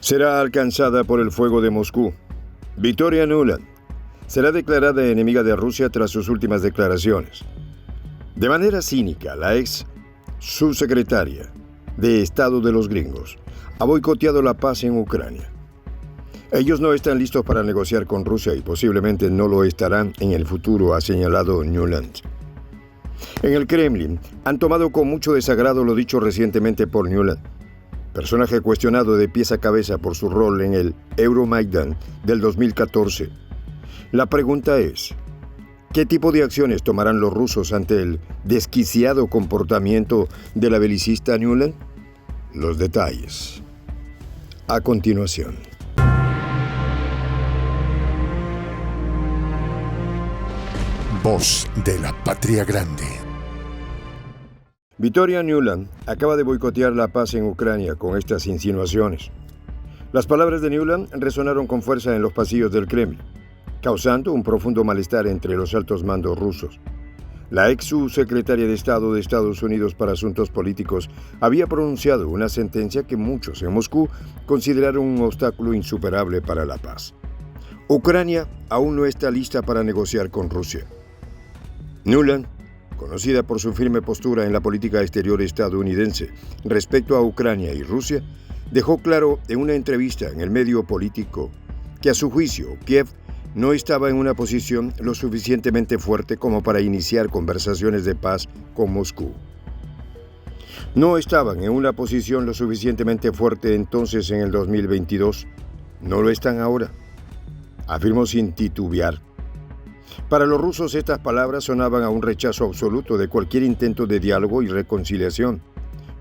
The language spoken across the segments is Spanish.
será alcanzada por el fuego de Moscú. Victoria Nuland será declarada enemiga de Rusia tras sus últimas declaraciones. De manera cínica, la ex subsecretaria de Estado de los gringos ha boicoteado la paz en Ucrania. Ellos no están listos para negociar con Rusia y posiblemente no lo estarán en el futuro, ha señalado Nuland. En el Kremlin han tomado con mucho desagrado lo dicho recientemente por Nuland, personaje cuestionado de pies a cabeza por su rol en el Euromaidan del 2014. La pregunta es, ¿qué tipo de acciones tomarán los rusos ante el desquiciado comportamiento de la belicista Nuland? Los detalles a continuación. Voz de la Patria Grande. Victoria Nuland acaba de boicotear la paz en Ucrania con estas insinuaciones. Las palabras de Nuland resonaron con fuerza en los pasillos del Kremlin, causando un profundo malestar entre los altos mandos rusos. La ex subsecretaria de Estado de Estados Unidos para Asuntos Políticos había pronunciado una sentencia que muchos en Moscú consideraron un obstáculo insuperable para la paz. Ucrania aún no está lista para negociar con Rusia. Nuland, conocida por su firme postura en la política exterior estadounidense respecto a Ucrania y Rusia, dejó claro en una entrevista en el medio político que a su juicio Kiev no estaba en una posición lo suficientemente fuerte como para iniciar conversaciones de paz con Moscú. No estaban en una posición lo suficientemente fuerte entonces en el 2022, no lo están ahora, afirmó sin titubear. Para los rusos estas palabras sonaban a un rechazo absoluto de cualquier intento de diálogo y reconciliación,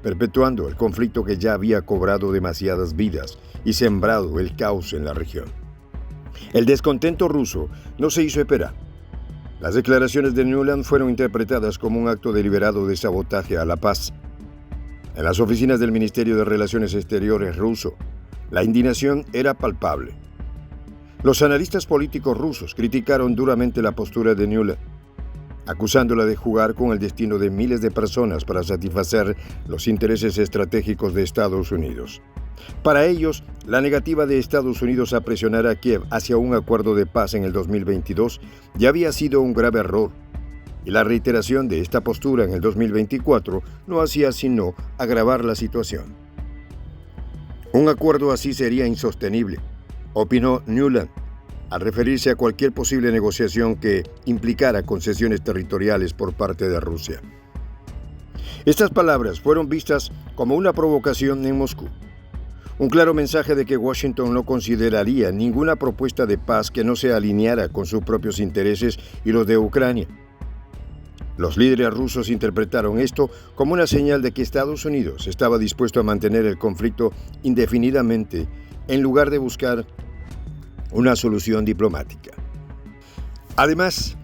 perpetuando el conflicto que ya había cobrado demasiadas vidas y sembrado el caos en la región. El descontento ruso no se hizo esperar. Las declaraciones de Nuland fueron interpretadas como un acto deliberado de sabotaje a la paz. En las oficinas del Ministerio de Relaciones Exteriores ruso, la indignación era palpable. Los analistas políticos rusos criticaron duramente la postura de Nuland, acusándola de jugar con el destino de miles de personas para satisfacer los intereses estratégicos de Estados Unidos. Para ellos, la negativa de Estados Unidos a presionar a Kiev hacia un acuerdo de paz en el 2022 ya había sido un grave error, y la reiteración de esta postura en el 2024 no hacía sino agravar la situación. Un acuerdo así sería insostenible, opinó Nuland, al referirse a cualquier posible negociación que implicara concesiones territoriales por parte de Rusia. Estas palabras fueron vistas como una provocación en Moscú, un claro mensaje de que Washington no consideraría ninguna propuesta de paz que no se alineara con sus propios intereses y los de Ucrania. Los líderes rusos interpretaron esto como una señal de que Estados Unidos estaba dispuesto a mantener el conflicto indefinidamente en lugar de buscar una solución diplomática. Además,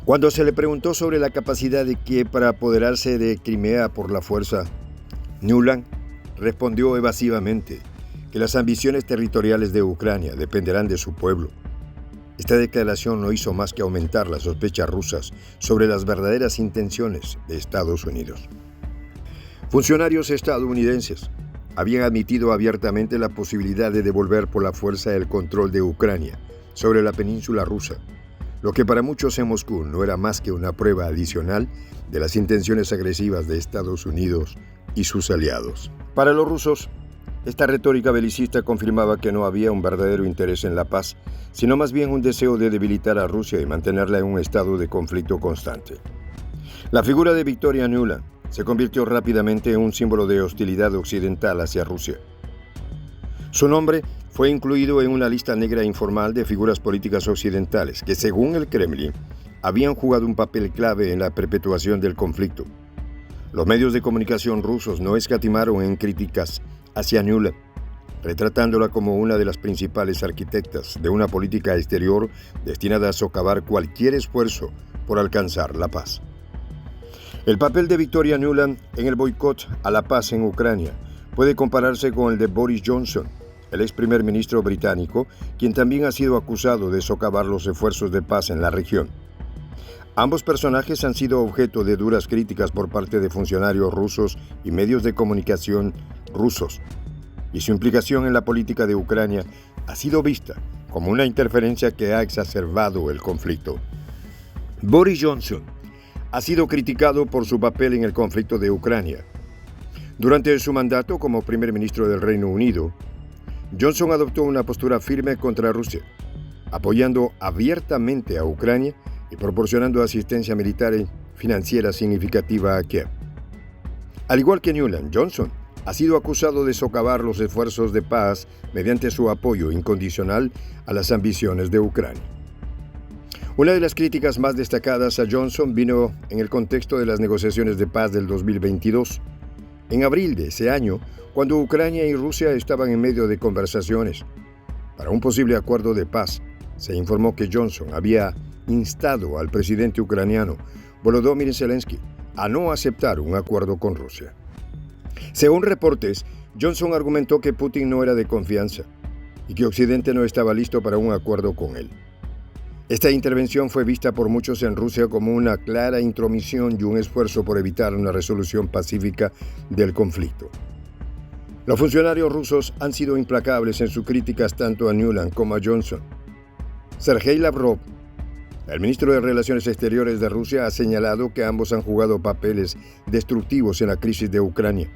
cuando se le preguntó sobre la capacidad de Kiev para apoderarse de Crimea por la fuerza, Nuland respondió evasivamente que las ambiciones territoriales de Ucrania dependerán de su pueblo. Esta declaración no hizo más que aumentar las sospechas rusas sobre las verdaderas intenciones de Estados Unidos. Funcionarios estadounidenses habían admitido abiertamente la posibilidad de devolver por la fuerza el control de Ucrania sobre la península rusa, lo que para muchos en Moscú no era más que una prueba adicional de las intenciones agresivas de Estados Unidos y sus aliados. Para los rusos, esta retórica belicista confirmaba que no había un verdadero interés en la paz, sino más bien un deseo de debilitar a Rusia y mantenerla en un estado de conflicto constante. La figura de Victoria Nuland se convirtió rápidamente en un símbolo de hostilidad occidental hacia Rusia. Su nombre fue incluido en una lista negra informal de figuras políticas occidentales que, según el Kremlin, habían jugado un papel clave en la perpetuación del conflicto. Los medios de comunicación rusos no escatimaron en críticas hacia Nuland, retratándola como una de las principales arquitectas de una política exterior destinada a socavar cualquier esfuerzo por alcanzar la paz. El papel de Victoria Nuland en el boicot a la paz en Ucrania puede compararse con el de Boris Johnson, el ex primer ministro británico, quien también ha sido acusado de socavar los esfuerzos de paz en la región. Ambos personajes han sido objeto de duras críticas por parte de funcionarios rusos y medios de comunicación rusos. y su implicación en la política de Ucrania ha sido vista como una interferencia que ha exacerbado el conflicto. Boris Johnson ha sido criticado por su papel en el conflicto de Ucrania. Durante su mandato como primer ministro del Reino Unido, Johnson adoptó una postura firme contra Rusia, apoyando abiertamente a Ucrania y proporcionando asistencia militar y financiera significativa a Kiev. Al igual que Nuland, Johnson ha sido acusado de socavar los esfuerzos de paz mediante su apoyo incondicional a las ambiciones de Ucrania. Una de las críticas más destacadas a Johnson vino en el contexto de las negociaciones de paz del 2022. En abril de ese año, cuando Ucrania y Rusia estaban en medio de conversaciones para un posible acuerdo de paz, se informó que Johnson había instado al presidente ucraniano Volodymyr Zelensky a no aceptar un acuerdo con Rusia. Según reportes, Johnson argumentó que Putin no era de confianza y que Occidente no estaba listo para un acuerdo con él. Esta intervención fue vista por muchos en Rusia como una clara intromisión y un esfuerzo por evitar una resolución pacífica del conflicto. Los funcionarios rusos han sido implacables en sus críticas tanto a Nuland como a Johnson. Sergei Lavrov, el ministro de Relaciones Exteriores de Rusia, ha señalado que ambos han jugado papeles destructivos en la crisis de Ucrania.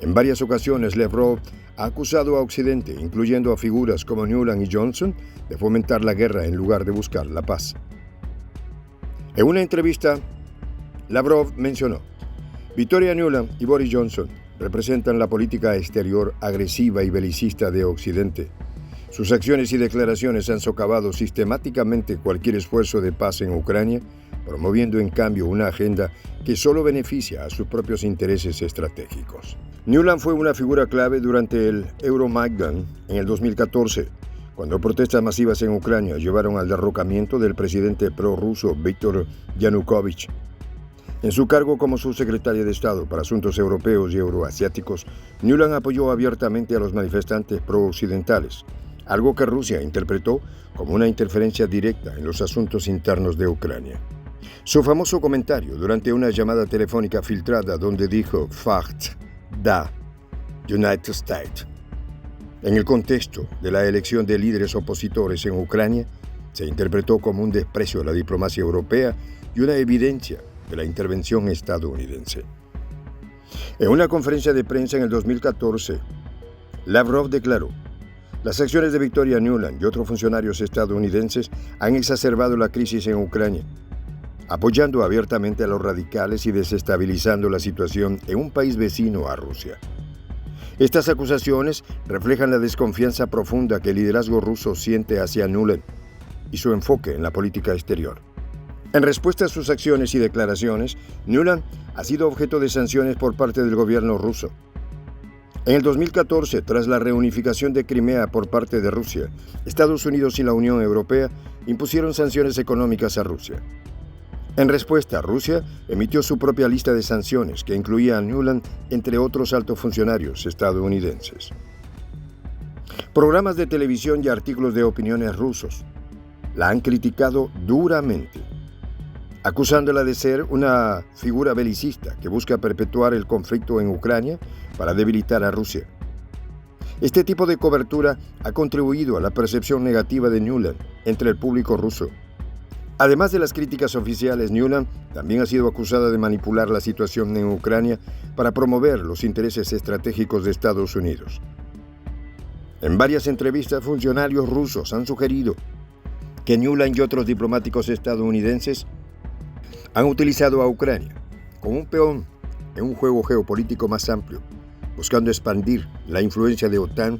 En varias ocasiones, Lavrov ha acusado a Occidente, incluyendo a figuras como Nuland y Johnson, de fomentar la guerra en lugar de buscar la paz. En una entrevista, Lavrov mencionó: Victoria Nuland y Boris Johnson representan la política exterior agresiva y belicista de Occidente. Sus acciones y declaraciones han socavado sistemáticamente cualquier esfuerzo de paz en Ucrania, promoviendo en cambio una agenda que solo beneficia a sus propios intereses estratégicos. Nuland fue una figura clave durante el Euromaidan en el 2014, cuando protestas masivas en Ucrania llevaron al derrocamiento del presidente prorruso Viktor Yanukovych. En su cargo como subsecretaria de Estado para Asuntos Europeos y Euroasiáticos, Nuland apoyó abiertamente a los manifestantes pro-occidentales, algo que Rusia interpretó como una interferencia directa en los asuntos internos de Ucrania. Su famoso comentario durante una llamada telefónica filtrada donde dijo "Fact da United States" en el contexto de la elección de líderes opositores en Ucrania, se interpretó como un desprecio a la diplomacia europea y una evidencia de la intervención estadounidense. En una conferencia de prensa en el 2014, Lavrov declaró: las acciones de Victoria Nuland y otros funcionarios estadounidenses han exacerbado la crisis en Ucrania, apoyando abiertamente a los radicales y desestabilizando la situación en un país vecino a Rusia. Estas acusaciones reflejan la desconfianza profunda que el liderazgo ruso siente hacia Nuland y su enfoque en la política exterior. En respuesta a sus acciones y declaraciones, Nuland ha sido objeto de sanciones por parte del gobierno ruso. En el 2014, tras la reunificación de Crimea por parte de Rusia, Estados Unidos y la Unión Europea impusieron sanciones económicas a Rusia. En respuesta, Rusia emitió su propia lista de sanciones que incluía a Nuland entre otros altos funcionarios estadounidenses. Programas de televisión y artículos de opiniones rusos la han criticado duramente, acusándola de ser una figura belicista que busca perpetuar el conflicto en Ucrania para debilitar a Rusia. Este tipo de cobertura ha contribuido a la percepción negativa de Nuland entre el público ruso. Además de las críticas oficiales, Nuland también ha sido acusada de manipular la situación en Ucrania para promover los intereses estratégicos de Estados Unidos. En varias entrevistas, funcionarios rusos han sugerido que Nuland y otros diplomáticos estadounidenses han utilizado a Ucrania como un peón en un juego geopolítico más amplio, buscando expandir la influencia de OTAN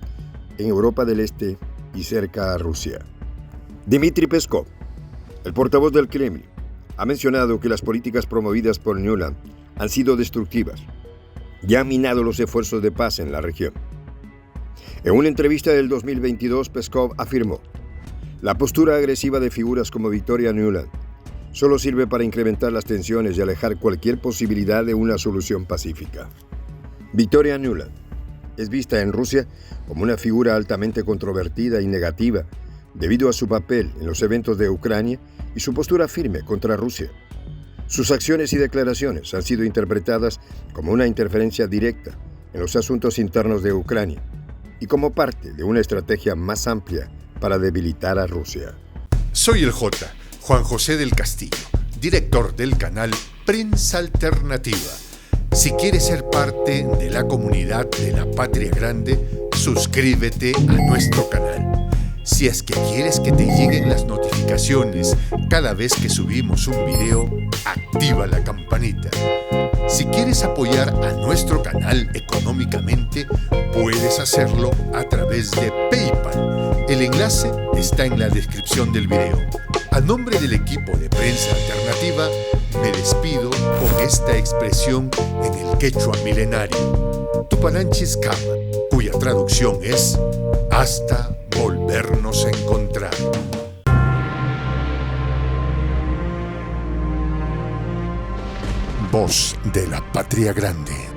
en Europa del Este y cerca a Rusia. Dmitry Peskov, el portavoz del Kremlin, ha mencionado que las políticas promovidas por Nuland han sido destructivas y han minado los esfuerzos de paz en la región. En una entrevista del 2022, Peskov afirmó: la postura agresiva de figuras como Victoria Nuland solo sirve para incrementar las tensiones y alejar cualquier posibilidad de una solución pacífica. Victoria Nuland es vista en Rusia como una figura altamente controvertida y negativa debido a su papel en los eventos de Ucrania y su postura firme contra Rusia. Sus acciones y declaraciones han sido interpretadas como una interferencia directa en los asuntos internos de Ucrania y como parte de una estrategia más amplia para debilitar a Rusia. Soy el J, Juan José del Castillo, director del canal Prensa Alternativa. Si quieres ser parte de la comunidad de la Patria Grande, suscríbete a nuestro canal. Si es que quieres que te lleguen las notificaciones cada vez que subimos un video, activa la campanita. Si quieres apoyar a nuestro canal económicamente, puedes hacerlo a través de PayPal. El enlace está en la descripción del video. A nombre del equipo de Prensa Alternativa, me despido con esta expresión en el quechua milenario, Tupananchis Kama, cuya traducción es hasta volvernos a encontrar. Voz de la Patria Grande.